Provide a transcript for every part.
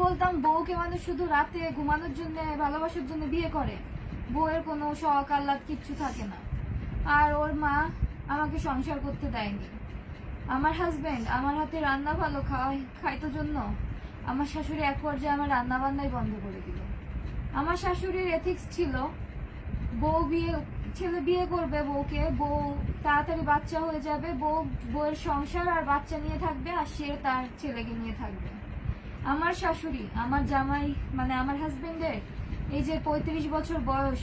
বলতাম বউকে মানুষ শুধু রাতে ঘুমানোর জন্য ভালোবাসার জন্য বিয়ে করে, বউয়ের কোনো শখ আহ্লাদ কিচ্ছু থাকে না। আর ওর মা আমাকে সংসার করতে দেয়নি। আমার হাজবেন্ড আমার হাতে রান্না ভালো খাইতো জন্য আমার শাশুড়ি এক পর্যায়ে আমার রান্না বান্নাই বন্ধ করে দিল। আমার শাশুড়ির এথিক্স ছিল ছেলে বিয়ে করবে বউকে, বউ তাড়াতাড়ি বাচ্চা হয়ে যাবে, বউয়ের সংসার আর বাচ্চা নিয়ে থাকবে, আর সে তার ছেলেকে নিয়ে থাকবে। আমার শাশুড়ি আমার জামাই মানে আমার হাজবেন্ডের এই যে 35 বছর বয়স,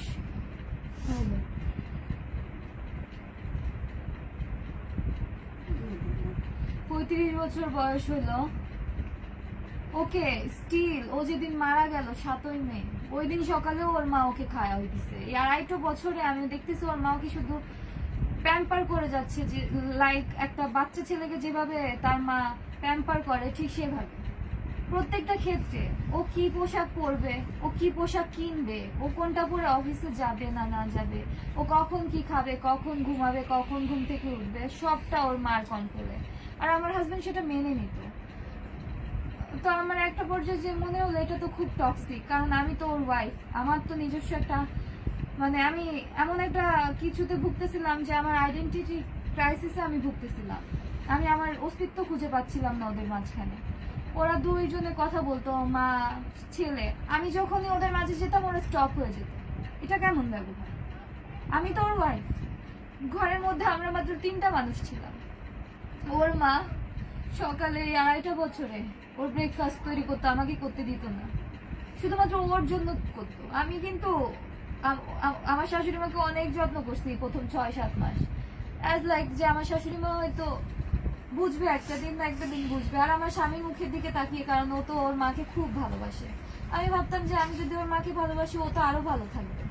35 বছর বয়স হলো, ওকে স্টিল ও যেদিন মারা গেল 7ই মে, ওই দিন সকালেও ওর মা ওকে খাওয়া হইতেছে। এই 2.5 বছরে আমি দেখতেছি ওর মা ওকে শুধু প্যাম্পার করে যাচ্ছে, যে লাইক একটা বাচ্চা ছেলেকে যেভাবে তার মা প্যাম্পার করে ঠিক সেভাবে প্রত্যেকটা ক্ষেত্রে। ও কি পোশাক পরবে, ও কি পোশাক কিনবে, ও কোনটা পরে অফিসে যাবে না না যাবে, ও কখন কি খাবে, কখন ঘুমাবে, কখন ঘুম থেকে উঠবে, সবটা ওর মার কন্ট্রোলে। আর আমার হাজবেন্ড সেটা মেনে নিত। তো আমার একটা পর্যায়ে যে মনে হলো এটা তো খুব টক্সিক, কারণ আমি তো ওর ওয়াইফ, আমার তো নিজস্ব একটা মানে আমি এমন একটা কিছুতে ভুগতেছিলাম যে আমার আইডেন্টিটি ক্রাইসিসে আমি ভুগতেছিলাম। আমি আমার অস্তিত্ব খুঁজে পাচ্ছিলাম না ওদের মাঝখানে। ওরা দুইজনে কথা বলতো, মা ছেলে, আমি যখনই ওদের মাঝে যেতাম ওরা স্টপ হয়ে যেত। এটা কেমন ব্যবহার? আমি তো ওর ওয়াইফ, ঘরের মধ্যে আমরা মাত্র 3টা মানুষ ছিলাম। ওর মা সকালে 2.5 বছরে ওর ব্রেকফাস্ট তৈরি করতো, আমাকে করতে দিত না, শুধুমাত্র ওর জন্য করতো। আমি কিন্তু আমার শাশুড়ি মাকে অনেক যত্ন করছি প্রথম 6-7 মাস, অ্যাজ লাইক যে আমার শাশুড়ি মা হয়তো বুঝবে একটা দিন না একটা দিন বুঝবে। আর আমার স্বামীর মুখের দিকে তাকিয়ে, কারণ ও তো ওর মাকে খুব ভালোবাসে, আমি ভাবতাম যে আমি যদি ওর মাকে ভালোবাসি ও তো আরো ভালো থাকবে।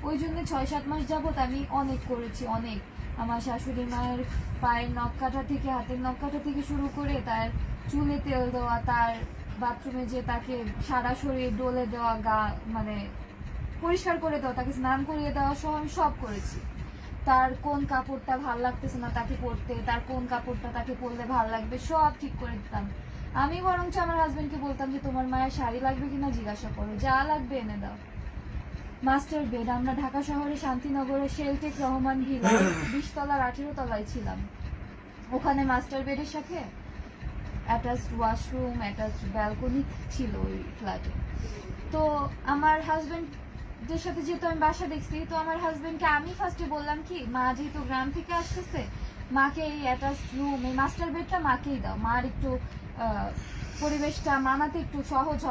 ওই জন্য 6-7 মাস যাবত আমি অনেক করেছি, অনেক। আমার শাশুড়ি মায়ের পায়ের নখ কাটা থেকে, হাতের নখ কাটা থেকে শুরু করে তার চুলে তেল দেওয়া, তার বাথরুমে যে তাকে সারা শরীর ডলে দেওয়া, গা মানে পরিষ্কার করে দেওয়া, তাকে স্নান করিয়ে দেওয়া সহ আমি সব করেছি। তার কোন কাপড়টা ভাল লাগতেছে না তাকে পরতে, তার কোন কাপড়টা তাকে পরলে ভাল লাগবে সব ঠিক করে দিতাম। আমি বরঞ্চ আমার হাজবেন্ডকে বলতাম যে তোমার মায়ের শাড়ি লাগবে কিনা জিজ্ঞাসা করো, যা লাগবে এনে দাও। মাস্টার বেড, আমরা ঢাকা শহরে শান্তিনগরের শেলটেক রহমান ভিলা 20 তলার 18 তলায় ছিলাম। ওখানে মাস্টার বেডের সাথে অ্যাটাচড ওয়াশরুম, অ্যাটাচড ব্যালকনি ছিল ওই ফ্ল্যাটে। তো আমার হাজবেন্ডের সাথে যেহেতু আমি বাসা দেখছি, তো আমার হাজবেন্ডকে আমি ফার্স্টে বললাম কি, মা যেহেতু গ্রাম থেকে আসতেছে, মাকে এই অ্যাটাচড রুম, এই মাস্টার বেডটা মাকেই দাও, মার একটু পরিবেশটা মানাতে একটু সহজ হবে।